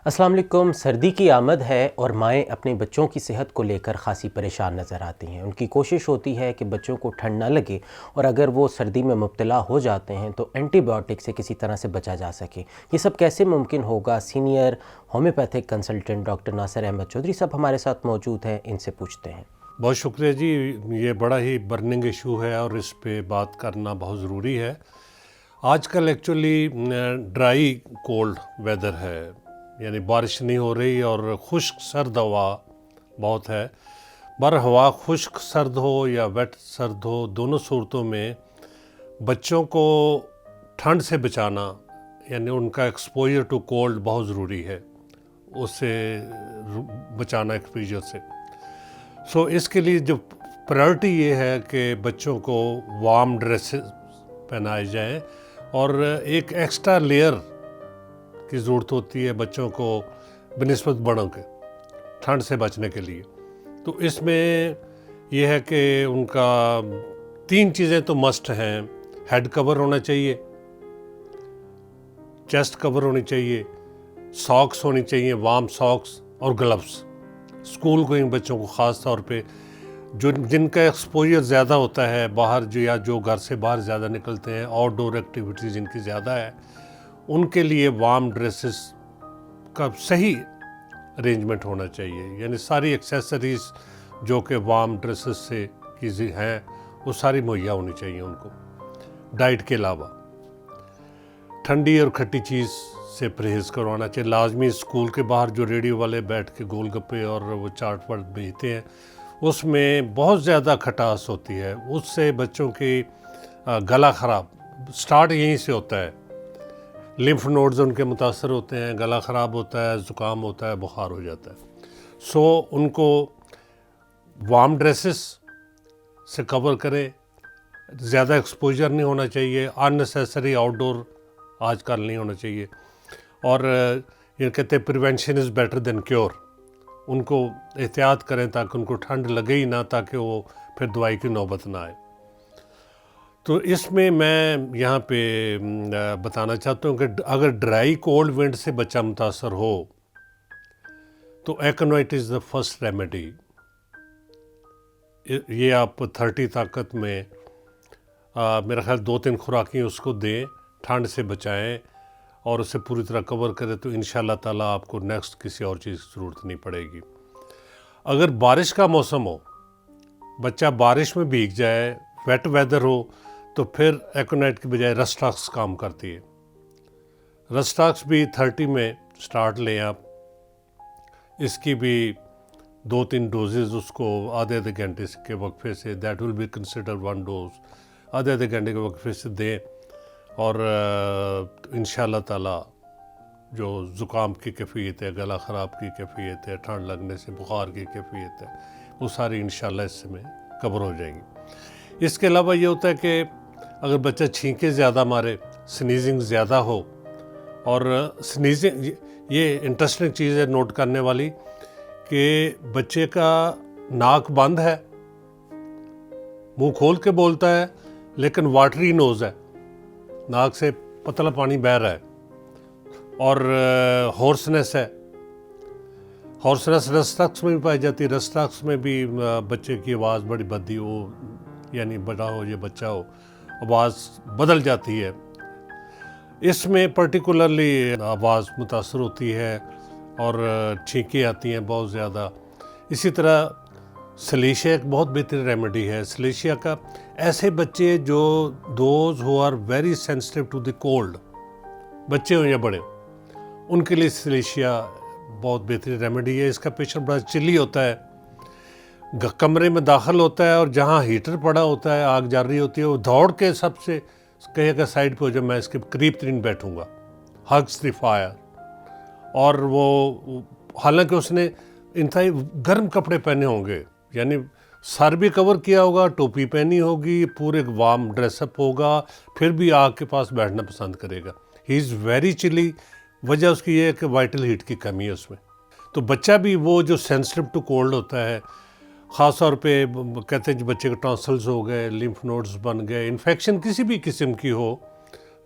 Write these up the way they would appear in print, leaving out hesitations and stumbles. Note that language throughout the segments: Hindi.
अस्सलाम वालेकुम। सर्दी की आमद है और माएँ अपने बच्चों की सेहत को लेकर ख़ासी परेशान नज़र आती हैं। उनकी कोशिश होती है कि बच्चों को ठंड ना लगे और अगर वो सर्दी में मुब्तला हो जाते हैं तो एंटीबायोटिक से किसी तरह से बचा जा सके। ये सब कैसे मुमकिन होगा? Senior homeopathic consultant doctor Nasir Ahmad Chaudhary साहब हमारे साथ मौजूद हैं, इनसे पूछते हैं। बहुत शुक्रिया जी। ये बड़ा ही बर्निंग इशू है और इस पे बात करना बहुत ज़रूरी है। आजकल एक्चुअली ड्राई कोल्ड वेदर है, यानी बारिश नहीं हो रही और खुश्क सर्द हवा बहुत है। पर हवा खुश्क सर्द हो या वेट सर्द हो, दोनों सूरतों में बच्चों को ठंड से बचाना, यानी उनका एक्सपोजर टू कोल्ड बहुत ज़रूरी है, उससे बचाना एक्सपोजर से। सो इसके लिए जो प्रायोरिटी ये है कि बच्चों को वार्म ड्रेसेस पहनाए जाएं और एक एक्स्ट्रा लेयर की ज़रूरत होती है बच्चों को बनिस्बत बड़ों के ठंड से बचने के लिए। तो इसमें यह है कि उनका 3 चीज़ें तो मस्ट हैं। हेड कवर होना चाहिए, चेस्ट कवर होनी चाहिए, सॉक्स होनी चाहिए, वार्म सॉक्स और ग्लव्स। स्कूल गोइंग बच्चों को ख़ास तौर पे जो जिनका एक्सपोजर ज़्यादा होता है बाहर, जो या जो घर से बाहर ज़्यादा निकलते हैं, आउटडोर एक्टिविटीज़ जिनकी ज़्यादा है, उनके लिए वार्म ड्रेसेस का सही अरेंजमेंट होना चाहिए। यानी सारी एक्सेसरीज़ जो कि वार्म ड्रेसेस से की हैं वो सारी मुहैया होनी चाहिए उनको। डाइट के अलावा ठंडी और खट्टी चीज़ से परहेज़ करवाना चाहिए। लाजमी स्कूल के बाहर जो रेडियो वाले बैठ के गोलगप्पे और वो चाट वाट बेचते हैं, उसमें बहुत ज़्यादा खटास होती है, उससे बच्चों की गला ख़राब स्टार्ट यहीं से होता है। लिम्फ नोड्स उनके मुतासर होते हैं, गला ख़राब होता है, ज़ुकाम होता है, बुखार हो जाता है। सो उनको वार्म ड्रेसेस से कवर करें, ज़्यादा एक्सपोजर नहीं होना चाहिए, अननेसेसरी आउटडोर आजकल नहीं होना चाहिए। और ये कहते हैं prevention is better than cure. उनको एहतियात करें ताकि उनको ठंड लगे ही ना, ताकि वो फिर दवाई की नौबत ना आए। तो इसमें मैं यहाँ पे बताना चाहता हूँ कि अगर ड्राई कोल्ड विंड से बच्चा मुतासर हो तो एक्नोइट इज़ द फर्स्ट रेमेडी। ये आप 30 ताकत में मेरा ख्याल 2-3 खुराकें उसको दें, ठंड से बचाएं और उसे पूरी तरह कवर करें, तो इंशाल्लाह ताला आपको नेक्स्ट किसी और चीज़ की ज़रूरत नहीं पड़ेगी। अगर बारिश का मौसम हो, बच्चा बारिश में भीग जाए, वेट वेदर हो, तो फिर एक्नोइट की बजाय रस्टाक्स काम करती है। रस्टाक्स भी 30 में स्टार्ट लें आप। इसकी भी 2-3 डोजेज़ उसको आधे घंटे के वक्फे से, that will be consider 1 dose, आधे घंटे के वक्फे से दें और इंशाल्लाह ताला जो ज़ुकाम की कैफियत है, गला ख़राब की कैफियत है, ठंड लगने से बुखार की कैफियत है, वो सारी इंशाल्लाह इसमें कवर हो जाएंगी। इसके अलावा ये होता है कि अगर बच्चा छींके ज़्यादा मारे, स्नीजिंग ज़्यादा हो, और स्नीजिंग ये इंटरेस्टिंग चीज़ है नोट करने वाली कि बच्चे का नाक बंद है, मुंह खोल के बोलता है, लेकिन वाटरी नोज़ है, नाक से पतला पानी बह रहा है, और हॉर्सनेस है। हॉर्सनेस रस्टाक्स में भी पाई जाती है। रस्टाक्स में भी बच्चे की आवाज़ बड़ी भद्दी हो, यानी बड़ा हो या बच्चा हो, आवाज़ बदल जाती है। इसमें पर्टिकुलरली आवाज़ मुतासर होती है और छींकें आती हैं बहुत ज़्यादा। इसी तरह सलेशिया एक बहुत बेहतरीन रेमेडी है। सलेशिया का ऐसे बच्चे जो those who are very sensitive to the cold, बच्चे हो या बड़े, उनके लिए सलेशिया बहुत बेहतरीन रेमेडी है। इसका पेशेंट बड़ा चिल्ली होता है, कमरे में दाखिल होता है और जहाँ हीटर पड़ा होता है, आग जल रही होती है, वो दौड़ के सबसे कहेगा साइड पे हो जाए, मैं इसके करीब तरीन बैठूंगा, हग्स द फायर। और वो हालांकि उसने इंतहाई गर्म कपड़े पहने होंगे, यानी सर भी कवर किया होगा, टोपी पहनी होगी, पूरे वार्म ड्रेसअप होगा, फिर भी आग के पास बैठना पसंद करेगा। He is very chilly. वजह उसकी ये है कि वाइटल हीट की कमी है उसमें। तो बच्चा भी वो जो सेंसिटिव टू कोल्ड होता है, ख़ास तौर पे कहते हैं कि बच्चे के टॉन्सिल्स हो गए, लिम्फ नोड्स बन गए, इन्फेक्शन किसी भी किस्म की हो,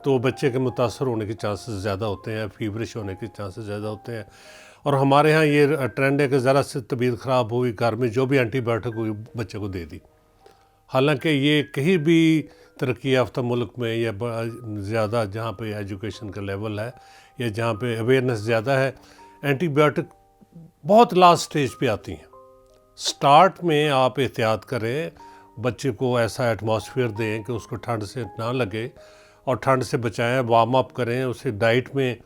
तो बच्चे के मुतासर होने के चांसेस ज़्यादा होते हैं, फीवरिश होने के चांसेस ज़्यादा होते हैं। और हमारे यहाँ ये ट्रेंड है कि ज़रा से तबीयत ख़राब हुई, घर में जो भी एंटीबायोटिक हुई बच्चे को दे दी। हालांकि ये कहीं भी तरक्की याफ्ता मुल्क में या ज़्यादा जहाँ पे एजुकेशन का लेवल है या जहाँ पे अवेयरनेस ज़्यादा है, एंटीबायोटिक बहुत लास्ट स्टेज पे आती हैं। स्टार्ट में आप एहतियात करें, बच्चे को ऐसा एटमॉस्फेयर दें कि उसको ठंड से ना लगे और ठंड से बचाएं, वार्म अप करें, उसे डाइट में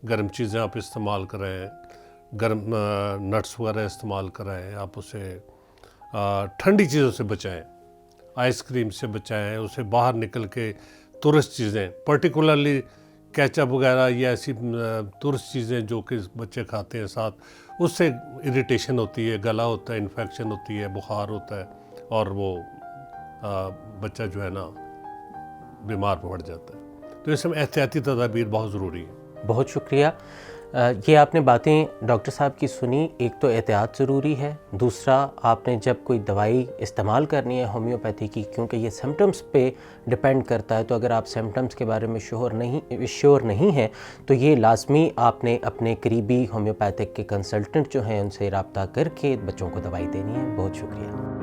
गर्म चीज़ें आप इस्तेमाल करें, गर्म नट्स वगैरह इस्तेमाल कराएं, आप उसे ठंडी चीज़ों से बचाएं, आइसक्रीम से बचाएं, उसे बाहर निकल के तुरस्त चीज़ें, पर्टिकुलरली केचप वगैरह या ऐसी तुरस्त चीज़ें जो कि बच्चे खाते हैं साथ, उससे इरिटेशन होती है, गला होता है, इन्फेक्शन होती है, बुखार होता है और वो बच्चा जो है ना बीमार पड़ जाता है। तो इसमें एहतियाती तदाबीर बहुत ज़रूरी है। बहुत शुक्रिया। ये आपने बातें डॉक्टर साहब की सुनी। एक तो एहतियात ज़रूरी है, दूसरा आपने जब कोई दवाई इस्तेमाल करनी है होम्योपैथी की, क्योंकि ये सिम्टम्स पे डिपेंड करता है, तो अगर आप सिम्टम्स के बारे में श्योर नहीं हैं तो ये लाजमी आपने अपने करीबी होम्योपैथिक के कंसल्टेंट जो हैं उनसे रब्ता करके बच्चों को दवाई देनी है। बहुत शुक्रिया।